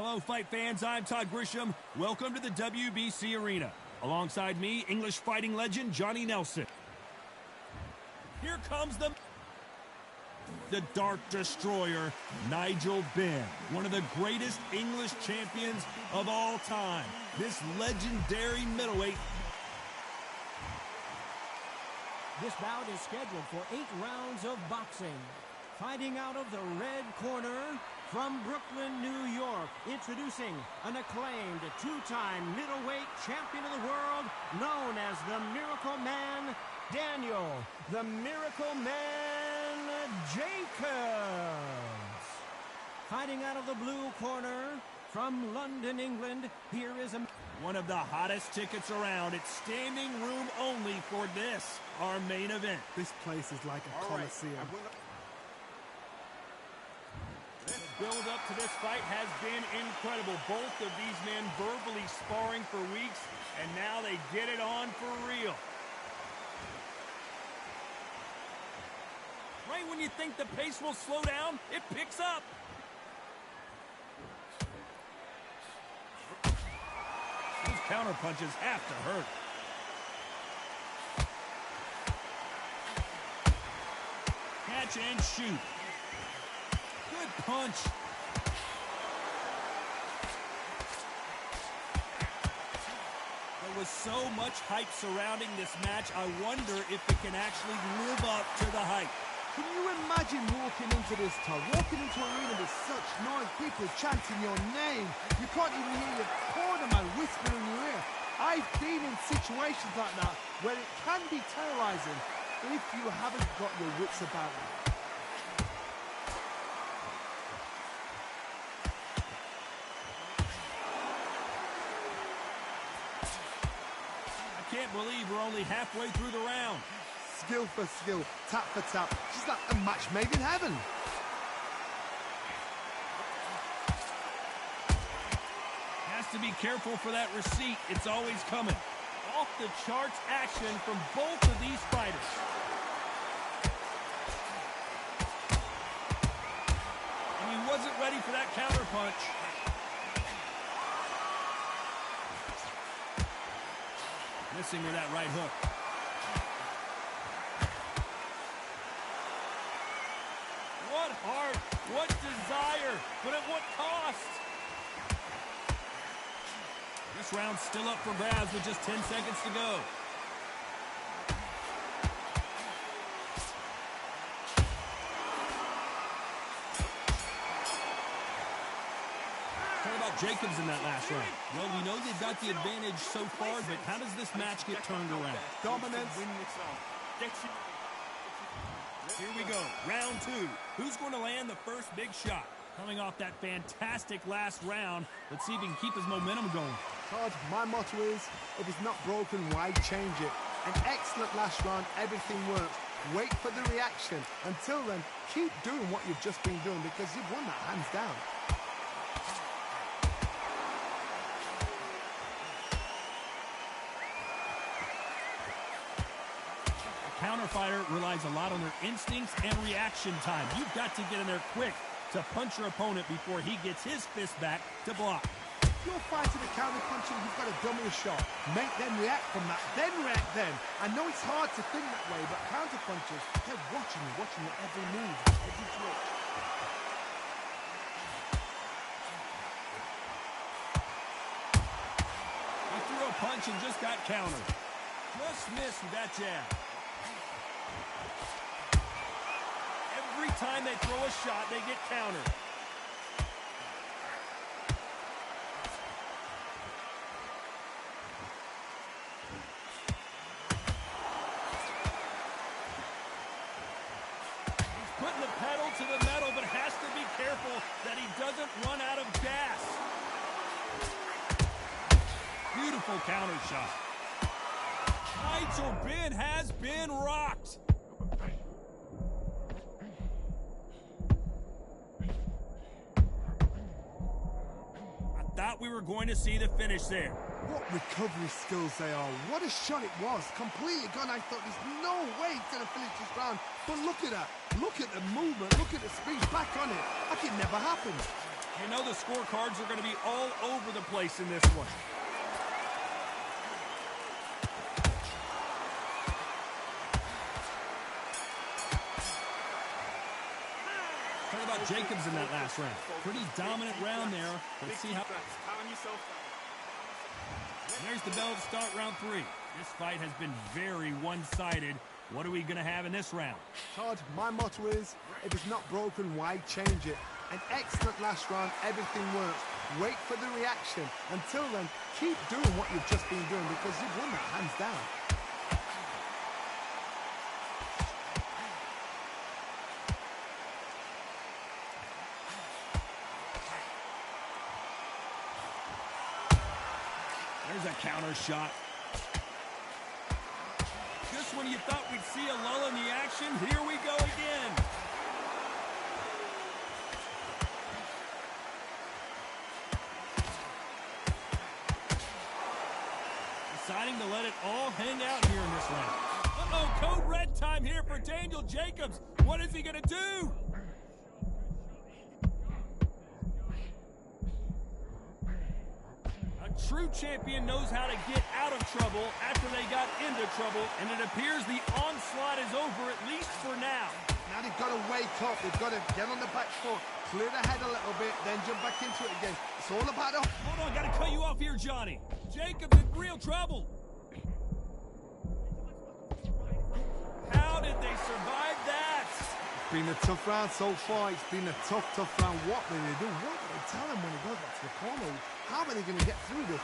Hello, fight fans. I'm Todd Grisham. Welcome to the WBC Arena. Alongside me, English fighting legend Johnny Nelson. Here comes the Dark Destroyer, Nigel Benn, one of the greatest English champions of all time. This legendary middleweight. This bout is scheduled for 8 rounds of boxing. Fighting out of the red corner, from Brooklyn, New York, introducing an acclaimed 2-time middleweight champion of the world, known as the Miracle Man, Daniel, the Miracle Man Jacobs. Fighting out of the blue corner, from London, England, here is one of the hottest tickets around. It's standing room only for this, our main event. This place is like a coliseum. The build up to this fight has been incredible. Both of these men verbally sparring for weeks, and now they get it on for real. Right when you think the pace will slow down, it picks up. Those counter punches have to hurt. Catch and shoot. Good punch. There was so much hype surrounding this match. I wonder if it can actually live up to the hype. Can you imagine walking into this, Todd? Walking into an arena with such noise, people chanting your name. You can't even hear your cornerman whisper in your ear. I've been in situations like that where it can be terrorizing if you haven't got your wits about you. I can't believe we're only halfway through the round. Skill for skill, tap for tap, just like a match made in heaven. Has to be careful for that receipt. It's always coming. Off the charts action from both of these fighters. And he wasn't ready for that counter punch. Missing with that right hook. What heart, what desire, but at what cost? This round's still up for grabs with just 10 seconds to go. What about Jacobs in that last round? Well, we know they've got the advantage so far, but how does this match get turned around? Dominance. Here we go, round 2. Who's going to land the first big shot? Coming off that fantastic last round, let's see if he can keep his momentum going. Todd, my motto is, if it's not broken, why change it? An excellent last round, everything works. Wait for the reaction. Until then, keep doing what you've just been doing because you've won that hands down. Counter fighter relies a lot on their instincts and reaction time. You've got to get in there quick to punch your opponent before he gets his fist back to block. If you're fighting a counter puncher, you've got to dummy a shot. Make them react from that, then react then. I know it's hard to think that way, but counter punchers, they're watching your every move, every twitch. He threw a punch and just got countered. Just missed with that jab. Every time they throw a shot, they get countered. He's putting the pedal to the metal, but has to be careful that he doesn't run out of gas. Beautiful counter shot. Nigel Benn has been rocked. Thought we were going to see the finish there. What recovery skills they are. What a shot it was. Completely gone. I thought there's no way he's going to finish this round. But look at that. Look at the movement. Look at the speed. Back on it. Like it never happened. You know the scorecards are going to be all over the place in this one. Talk about Jacobs in that last round. Pretty dominant round there. Let's see how... And there's the bell to start round 3. This fight has been very one-sided. What are we going to have in this round? Todd, my motto is, if it's not broken, why change it? An excellent last round, everything works. Wait for the reaction. Until then, keep doing what you've just been doing because you've won that hands down. There's a counter shot. Just when you thought we'd see a lull in the action, here we go again. Deciding to let it all hang out here in this round. Uh-oh, code red time here for Daniel Jacobs. What is he going to do? True champion knows how to get out of trouble after they got into trouble, and it appears the onslaught is over, at least for now. Now they've got to wake up. They've got to get on the back foot, clear the head a little bit, then jump back into it again. It's all about the... Hold on, got to cut you off here, Johnny. Jacobs in real trouble. How did they survive that? It's been a tough round so far. It's been a tough round. What will they do? What do they tell him when he goes back to the corner? How are they going to get through this?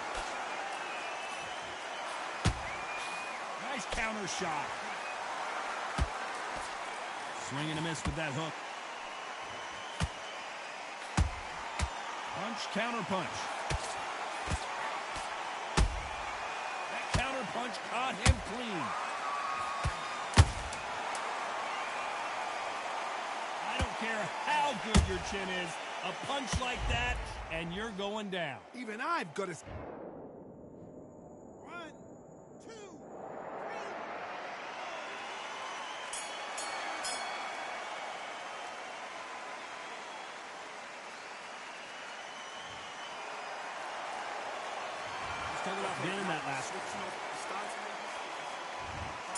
Nice counter shot. Swing and a miss with that hook. Punch, counter punch. That counter punch caught him clean. I don't care how good your chin is. A punch like that, and you're going down. Even I've got to... 1, 2, 3. Let's talk about being in that last one.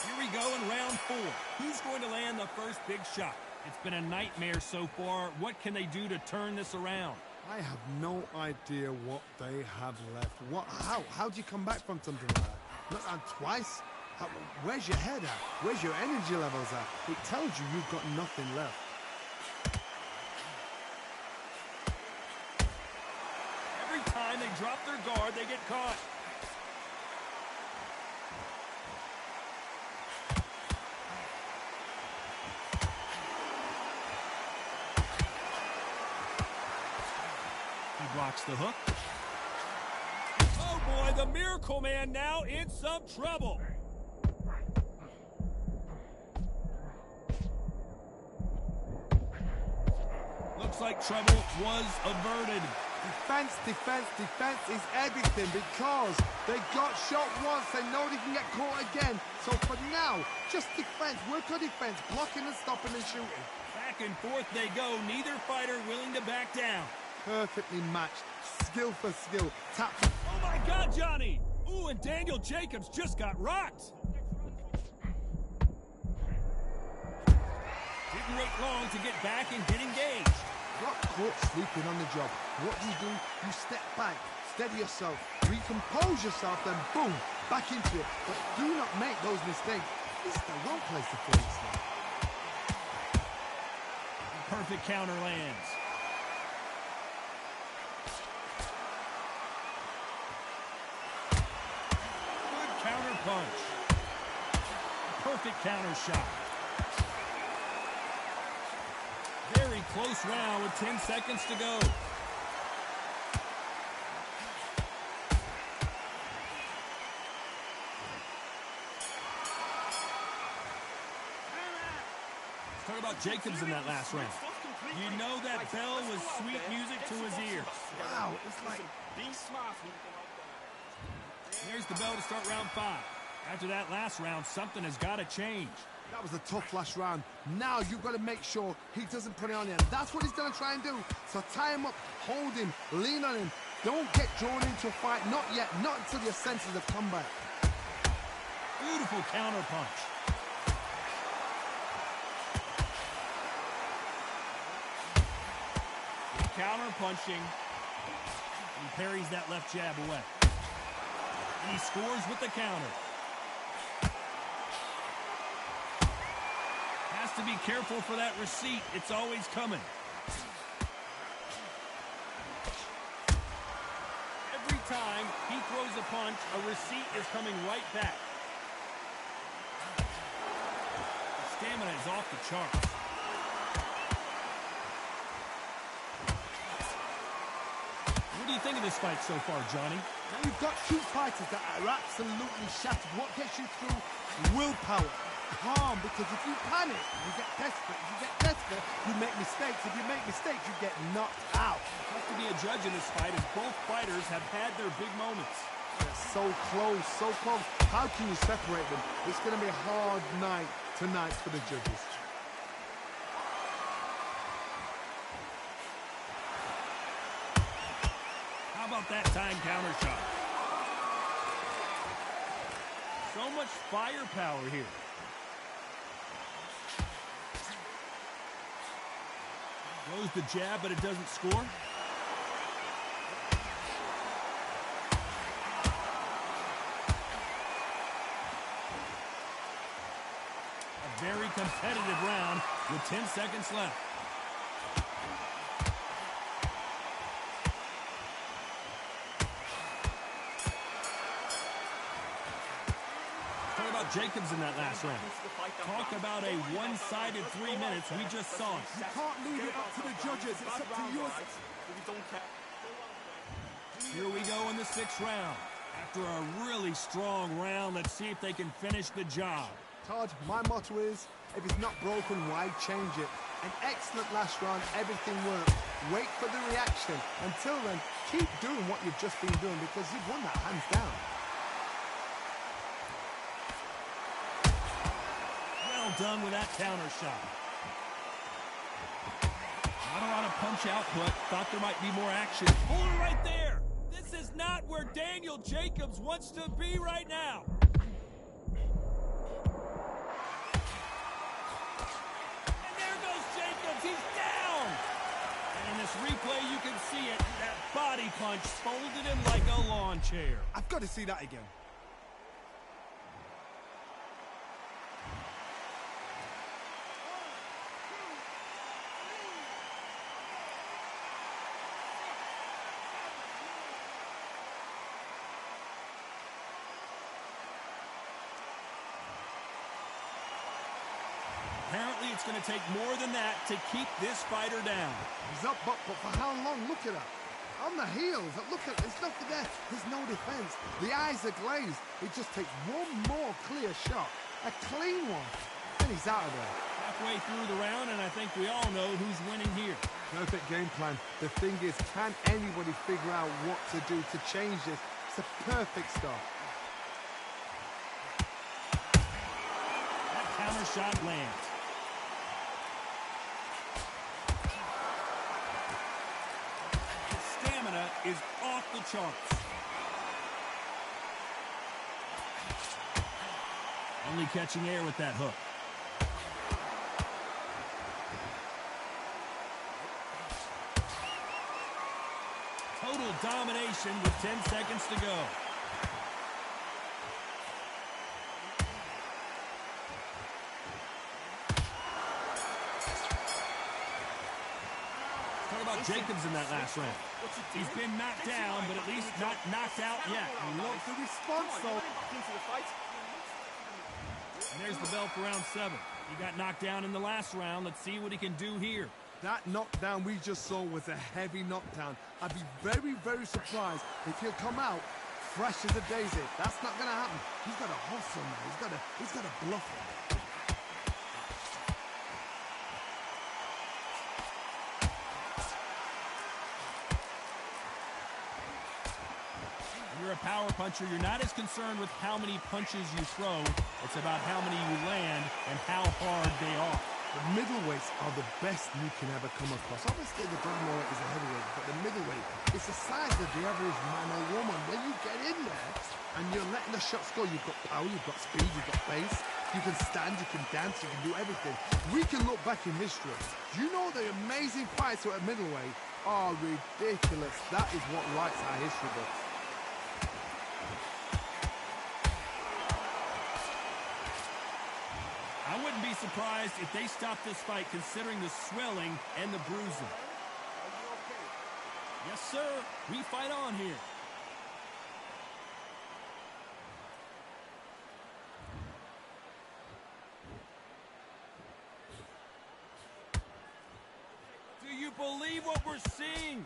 Here we go in round 4. Who's going to land the first big shot? It's been a nightmare so far. What can they do to turn this around? I have no idea what they have left. How do you come back from something like that? Not on twice? Where's your head at? Where's your energy levels at? It tells you you've got nothing left. Every time they drop their guard, they get caught. Blocks the hook. Oh boy, the Miracle Man now in some trouble. Looks like trouble was averted. Defense is everything because they got shot once. They know they can get caught again. So for now, just defense. Work on defense, blocking and stopping and shooting. Back and forth they go. Neither fighter willing to back down. Perfectly matched, skill for skill, tap. Oh my God, Johnny! Ooh, and Daniel Jacobs just got rocked. Didn't wait long to get back and get engaged. Got caught sleeping on the job. What do? You step back, steady yourself, recompose yourself, then boom, back into it. But do not make those mistakes. This is the wrong place to play this thing. Perfect counter lands. Counter punch. Perfect counter shot. Very close round with 10 seconds to go. Let's talk about Jacobs in that last round. You know that bell was sweet music to his ears. Wow, it's like... There's the bell to start round 5. After that last round, something has got to change. That was a tough last round. Now you've got to make sure he doesn't put it on you. That's what he's going to try and do. So tie him up, hold him, lean on him. Don't get drawn into a fight. Not yet. Not until your senses have come back. Beautiful counter punch. Counter punching. He parries that left jab away. And he scores with the counter. Has to be careful for that receipt. It's always coming. Every time he throws a punch, a receipt is coming right back. The stamina is off the charts. What do you think of this fight so far, Johnny? Now you've got two fighters that are absolutely shattered. What gets you through? Willpower. Calm, because if you panic, you get desperate. If you get desperate, you make mistakes. If you make mistakes, you get knocked out. Have to be a judge in this fight as both fighters have had their big moments. They're so close, so close. How can you separate them? It's going to be a hard night tonight for the judges. How about that time counter shot? So much firepower here. Throws the jab, but it doesn't score. A very competitive round with 10 seconds left. Jacobs in that last round. Talk about a one-sided 3 minutes. We just saw it. You can't leave it up to the judges. It's up to you. Here we go in the 6th round. After a really strong round, let's see if they can finish the job. Todd, my motto is, if it's not broken, why change it? An excellent last round. Everything worked. Wait for the reaction. Until then, keep doing what you've just been doing because you've won that hands down. Done with that counter shot. Not a lot of punch output. Thought there might be more action. Hold it right there. This is not where Daniel Jacobs wants to be right now. And there goes Jacobs. He's down. And in this replay, you can see it. That body punch folded him like a lawn chair. I've got to see that again. Apparently, it's going to take more than that to keep this fighter down. He's up, but for how long? Look at that. On the heels. Look at there's nothing there. There's no defense. The eyes are glazed. It just takes one more clear shot. A clean one. And he's out of there. Halfway through the round, and I think we all know who's winning here. Perfect game plan. The thing is, can anybody figure out what to do to change this? It's a perfect start. That counter shot lands. Is off the charts. Only catching air with that hook. Total domination with 10 seconds to go. Talk about Jacobs in that last round. He's been knocked down, but at least not knocked out yet. Look the response, though. And there's the bell for round 7. He got knocked down in the last round. Let's see what he can do here. That knockdown we just saw was a heavy knockdown. I'd be very, very surprised if he'll come out fresh as a daisy. That's not going to happen. He's got to hustle now. He's got to bluff him. You're a power puncher. You're not as concerned with how many punches you throw. It's about how many you land and how hard day off. The middleweights are the best you can ever come across. Obviously, the grandmother is a heavyweight, but the middleweight, it's the size of the average man or woman. When you get in there and you're letting the shots go, you've got power, you've got speed, you've got pace, you can stand, you can dance, you can do everything. We can look back in history. Do you know the amazing fights at middleweight are ridiculous? That is what writes our history books. I wouldn't be surprised if they stopped this fight considering the swelling and the bruising. Yes, sir. We fight on here. Do you believe what we're seeing?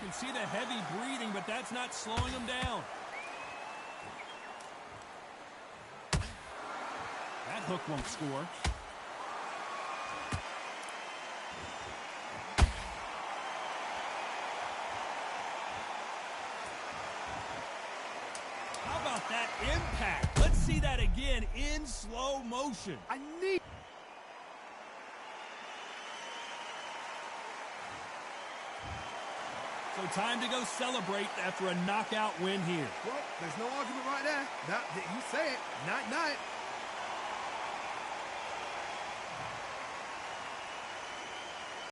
You can see the heavy breathing, but that's not slowing him down. That hook won't score. How about that impact? Let's see that again in slow motion. I need... So time to go celebrate after a knockout win here. Well, there's no argument right there. You say it. Night-night.